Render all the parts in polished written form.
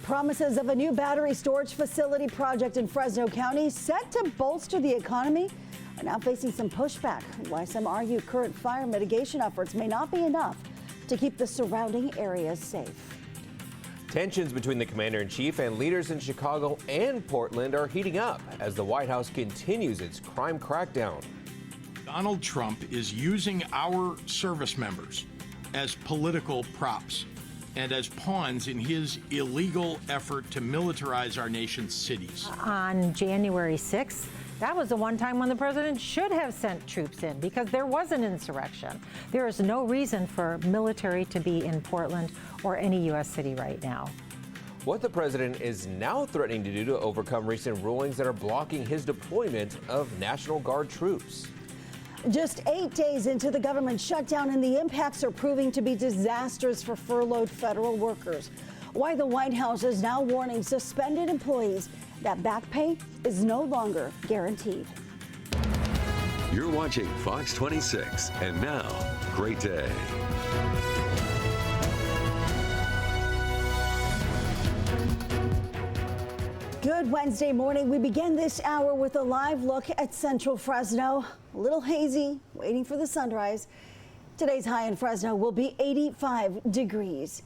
Promises of a new battery storage facility project in Fresno County set to bolster the economy are now facing some pushback. Why some argue current fire mitigation efforts may not be enough to keep the surrounding areas safe. Tensions between the commander-in-chief and leaders in Chicago and Portland are heating up as the White House continues its crime crackdown. Donald Trump is using our service members as political props and as pawns in his illegal effort to militarize our nation's cities. On January 6th, that was the one time when the president should have sent troops in because there was an insurrection. There is no reason for military to be in Portland or any U.S. city right now. What the president is now threatening to do to overcome recent rulings that are blocking his deployment of National Guard troops. Just 8 days into the government shutdown, and the impacts are proving to be disastrous for furloughed federal workers. Why the White House is now warning suspended employees that back pay is no longer guaranteed. You're watching Fox 26, and now, great day. Good Wednesday morning. We begin this hour with a live look at central Fresno. A little hazy, waiting for the sunrise. Today's high in Fresno will be 85 degrees.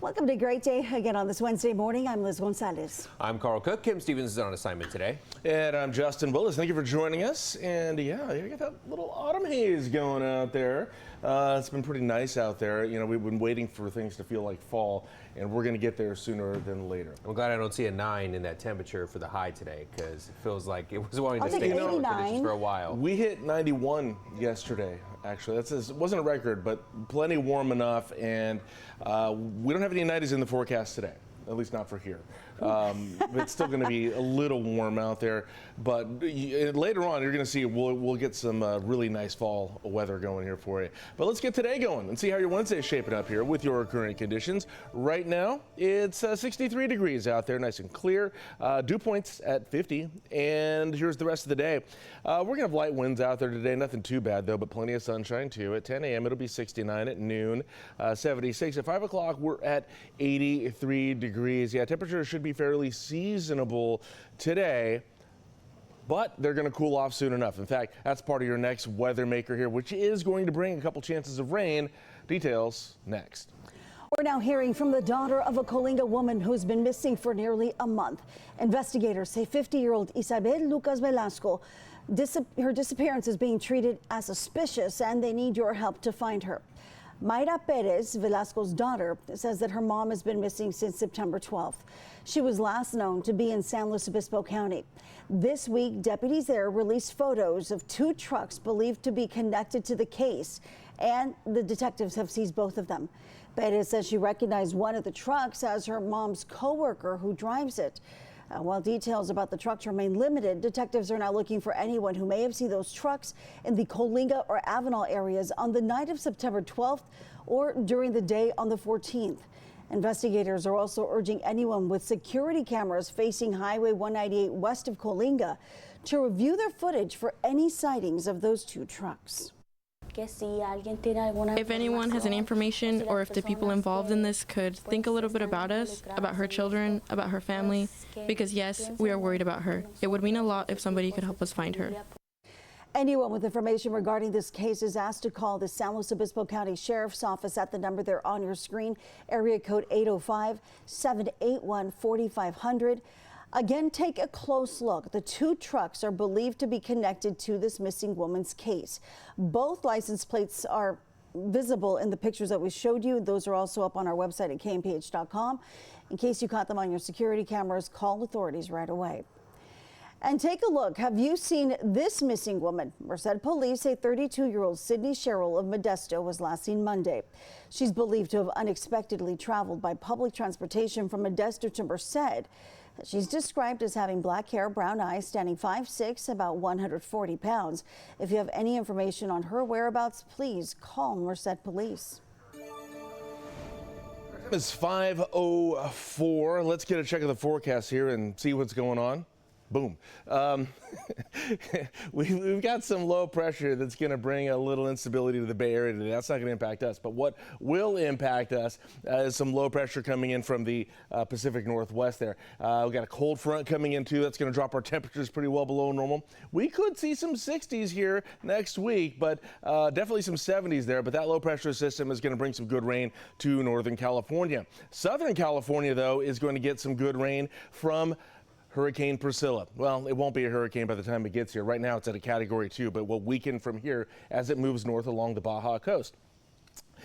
Welcome to Great Day again on this Wednesday morning. I'm Liz Gonzalez. I'm Carl Cook. Kim Stevens is on assignment today. And I'm Justin Willis. Thank you for joining us. And yeah, you got that little autumn haze going out there. It's been pretty nice out there. You know, we've been waiting for things to feel like fall, and we're going to get there sooner than later. I'm glad I don't see a 9 in that temperature for the high today because it feels like it was wanting to take stay in 89. conditions for a while. We hit 91 yesterday, actually. It wasn't a record, but plenty warm enough, and we don't have any 90s in the forecast today, at least not for here. It's still going to be a little warm out there, but later on you're going to see we'll get some really nice fall weather going here for you. But let's get today going and see how your Wednesday is shaping up here with your current conditions. Right now it's 63 degrees out there, nice and clear. Dew points at 50, and here's the rest of the day. We're going to have light winds out there today, nothing too bad though, but plenty of sunshine too. At 10 a.m. it'll be 69, at noon 76. At 5 o'clock we're at 83 degrees. Yeah, temperature should be fairly seasonable today, but they're going to cool off soon enough. In fact, that's part of your next weather maker here, which is going to bring a couple chances of rain. Details next. We're now hearing from the daughter of a Coalinga woman who's been missing for nearly a month. Investigators say 50-year-old Isabel Lucas Velasco, her disappearance is being treated as suspicious, and they need your help to find her. Mayra Perez, Velasco's daughter, says that her mom has been missing since September 12th. She was last known to be in San Luis Obispo County. This week, deputies there released photos of 2 trucks believed to be connected to the case, and the detectives have seized both of them. Perez says she recognized one of the trucks as her mom's co-worker who drives it. While details about the trucks remain limited, detectives are now looking for anyone who may have seen those trucks in the Coalinga or Avenal areas on the night of September 12th or during the day on the 14th. Investigators are also urging anyone with security cameras facing Highway 198 west of Coalinga to review their footage for any sightings of those 2 trucks. If anyone has any information, or if the people involved in this could think a little bit about us, about her children, about her family, because yes, we are worried about her. It would mean a lot if somebody could help us find her. Anyone with information regarding this case is asked to call the San Luis Obispo County Sheriff's Office at the number there on your screen, area code 805-781-4500. Again, take a close look. The 2 trucks are believed to be connected to this missing woman's case. Both license plates are visible in the pictures that we showed you. Those are also up on our website at KMPH.com. In case you caught them on your security cameras, call authorities right away. And take a look. Have you seen this missing woman? Merced police say 32-year-old Sydney Sherrill of Modesto was last seen Monday. She's believed to have unexpectedly traveled by public transportation from Modesto to Merced. She's described as having black hair, brown eyes, standing 5'6", about 140 pounds. If you have any information on her whereabouts, please call Merced Police. It's 5:04. Let's get a check of the forecast here and see what's going on. Boom. We've got some low pressure that's going to bring a little instability to the Bay Area today. That's not going to impact us. But what will impact us is some low pressure coming in from the Pacific Northwest there. We've got a cold front coming in too. That's going to drop our temperatures pretty well below normal. We could see some 60s here next week, but definitely some 70s there. But that low pressure system is going to bring some good rain to Northern California. Southern California, though, is going to get some good rain from Hurricane Priscilla. Well, it won't be a hurricane by the time it gets here. Right now it's at a Category 2, but will weaken from here as it moves north along the Baja coast.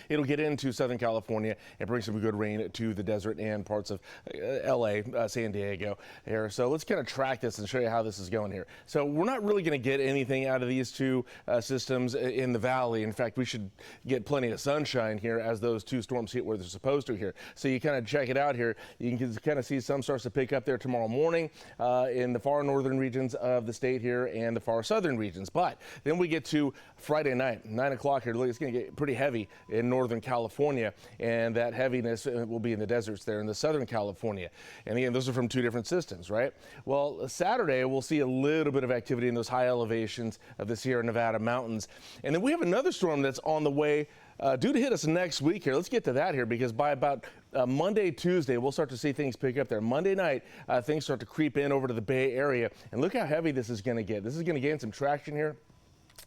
It'll get into Southern California and bring some good rain to the desert and parts of LA, San Diego here. So let's kind of track this and show you how this is going here. So we're not really going to get anything out of these two systems in the valley. In fact, we should get plenty of sunshine here as those two storms hit where they're supposed to here. So you kind of check it out here. You can kind of see some starts to pick up there tomorrow morning in the far northern regions of the state here and the far southern regions. But then we get to Friday night, 9 o'clock here. Look, it's going to get pretty heavy in Northern California, and that heaviness will be in the deserts there in the Southern California. And again, those are from two different systems, right? Well, Saturday we'll see a little bit of activity in those high elevations of the Sierra Nevada mountains. And then we have another storm that's on the way due to hit us next week here. Let's get to that here, because by about Monday, Tuesday, we'll start to see things pick up there. Monday night, things start to creep in over to the Bay Area. And look how heavy this is going to get. This is going to gain some traction here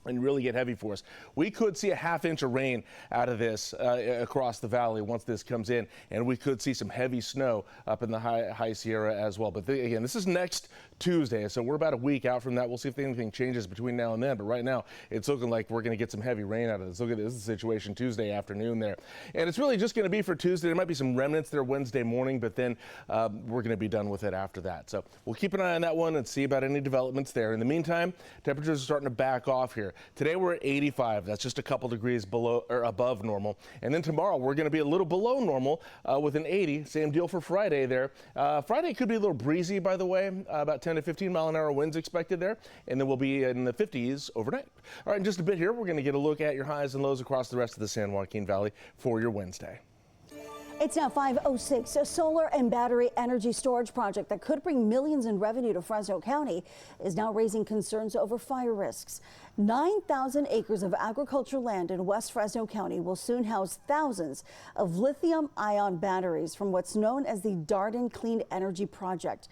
and really get heavy for us. We could see a ½ inch of rain out of this across the valley once this comes in, and we could see some heavy snow up in the high Sierra as well. But again, this is next Tuesday, so we're about a week out from that. We'll see if anything changes between now and then, but right now it's looking like we're going to get some heavy rain out of this. Look at this, this is the situation Tuesday afternoon there. And it's really just going to be for Tuesday. There might be some remnants there Wednesday morning, but then we're going to be done with it after that. So we'll keep an eye on that one and see about any developments there. In the meantime, temperatures are starting to back off here. Today we're at 85. That's just a couple degrees below or above normal. And then tomorrow we're going to be a little below normal with an 80. Same deal for Friday there. Friday could be a little breezy, by the way, about 10 to 15 mile an hour winds expected there. And then we'll be in the 50s overnight. All right, in just a bit here, we're going to get a look at your highs and lows across the rest of the San Joaquin Valley for your Wednesday. It's now 5:06. A solar and battery energy storage project that could bring millions in revenue to Fresno County is now raising concerns over fire risks. 9,000 acres of agricultural land in West Fresno County will soon house thousands of lithium-ion batteries from what's known as the Darden Clean Energy Project.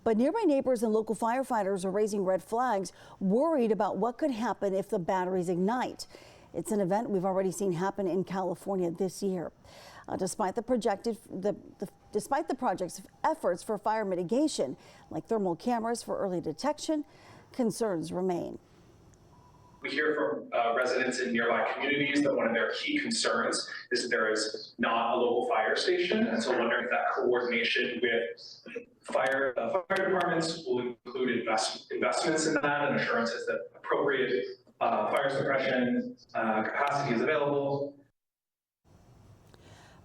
But nearby neighbors and local firefighters are raising red flags, worried about what could happen if the batteries ignite. It's an event we've already seen happen in California this year. Despite the project's efforts for fire mitigation, like thermal cameras for early detection, concerns remain. We hear from residents in nearby communities that one of their key concerns is that there is not a local fire station, and so wondering if that coordination with fire departments will include investments in that and assurances that appropriate fire suppression capacity is available.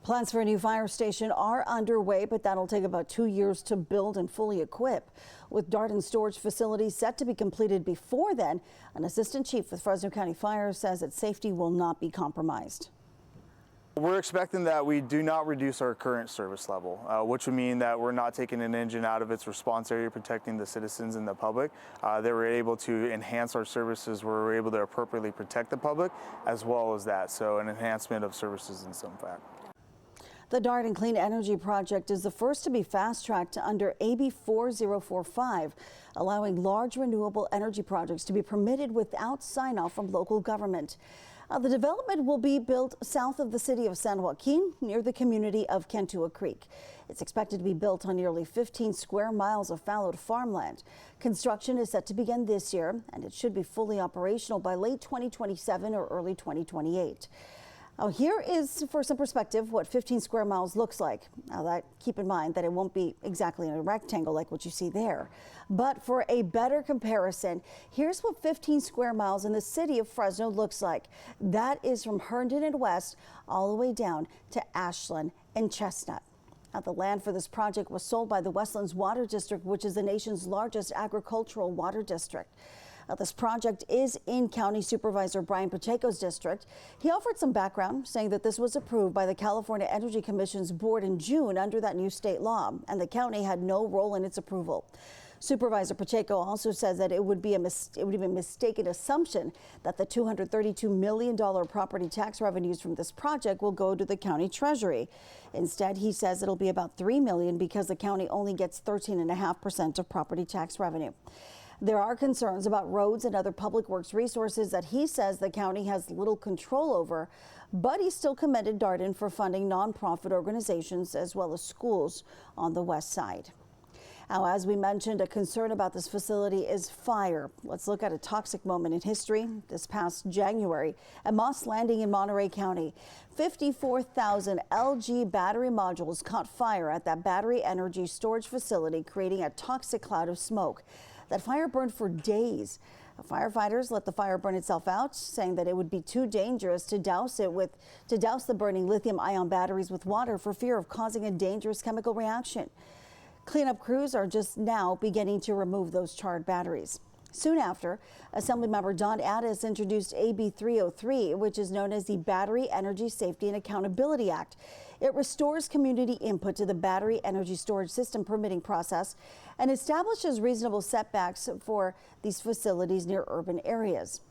Plans for a new fire station are underway, but that'll take about 2 years to build and fully equip. With Darden storage facilities set to be completed before then, an assistant chief with Fresno County Fire says that safety will not be compromised. We're expecting that we do not reduce our current service level, which would mean that we're not taking an engine out of its response area, protecting the citizens and the public. That we're able to enhance our services where we're able to appropriately protect the public as well as that. So an enhancement of services in some fact. The Darden Clean Energy Project is the first to be fast-tracked under AB 4045, allowing large renewable energy projects to be permitted without sign-off from local government. The development will be built south of the city of San Joaquin, near the community of Cantua Creek. It's expected to be built on nearly 15 square miles of fallowed farmland. Construction is set to begin this year, and it should be fully operational by late 2027 or early 2028. Now, here is, for some perspective, what 15 square miles looks like. Now, keep in mind that it won't be exactly in a rectangle like what you see there. But for a better comparison, here's what 15 square miles in the city of Fresno looks like. That is from Herndon and West all the way down to Ashland and Chestnut. Now, the land for this project was sold by the Westlands Water District, which is the nation's largest agricultural water district. This project is in County Supervisor Brian Pacheco's district. He offered some background, saying that this was approved by the California Energy Commission's board in June under that new state law, and the county had no role in its approval. Supervisor Pacheco also says that it would be a mistaken assumption that the $232 million property tax revenues from this project will go to the county treasury. Instead, he says it'll be about $3 million because the county only gets 13.5% of property tax revenue. There are concerns about roads and other public works resources that he says the county has little control over, but he still commended Darden for funding nonprofit organizations as well as schools on the west side. Now, as we mentioned, a concern about this facility is fire. Let's look at a toxic moment in history. This past January at Moss Landing in Monterey County, 54,000 LG battery modules caught fire at that battery energy storage facility, creating a toxic cloud of smoke. That fire burned for days. Firefighters let the fire burn itself out, saying that it would be too dangerous to douse the burning lithium-ion batteries with water for fear of causing a dangerous chemical reaction. Cleanup crews are just now beginning to remove those charred batteries. Soon after, Assemblymember Don Addis introduced AB 303, which is known as the Battery Energy Safety and Accountability Act. It restores community input to the battery energy storage system permitting process and establishes reasonable setbacks for these facilities near urban areas.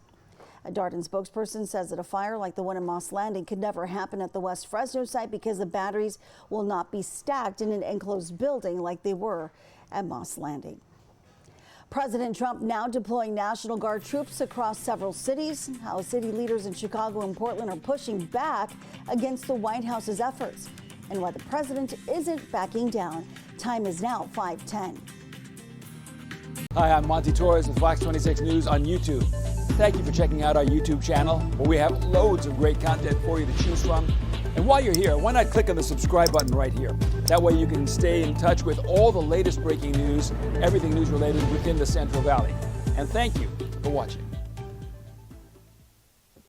A Darden spokesperson says that a fire like the one in Moss Landing could never happen at the West Fresno site because the batteries will not be stacked in an enclosed building like they were at Moss Landing. President Trump now deploying National Guard troops across several cities. How city leaders in Chicago and Portland are pushing back against the White House's efforts, and why the president isn't backing down. Time is now 5:10. Hi, I'm Monty Torres with Fox 26 News on YouTube. Thank you for checking out our YouTube channel, where we have loads of great content for you to choose from. And while you're here, why not click on the subscribe button right here? That way you can stay in touch with all the latest breaking news, everything news related within the Central Valley. And thank you for watching.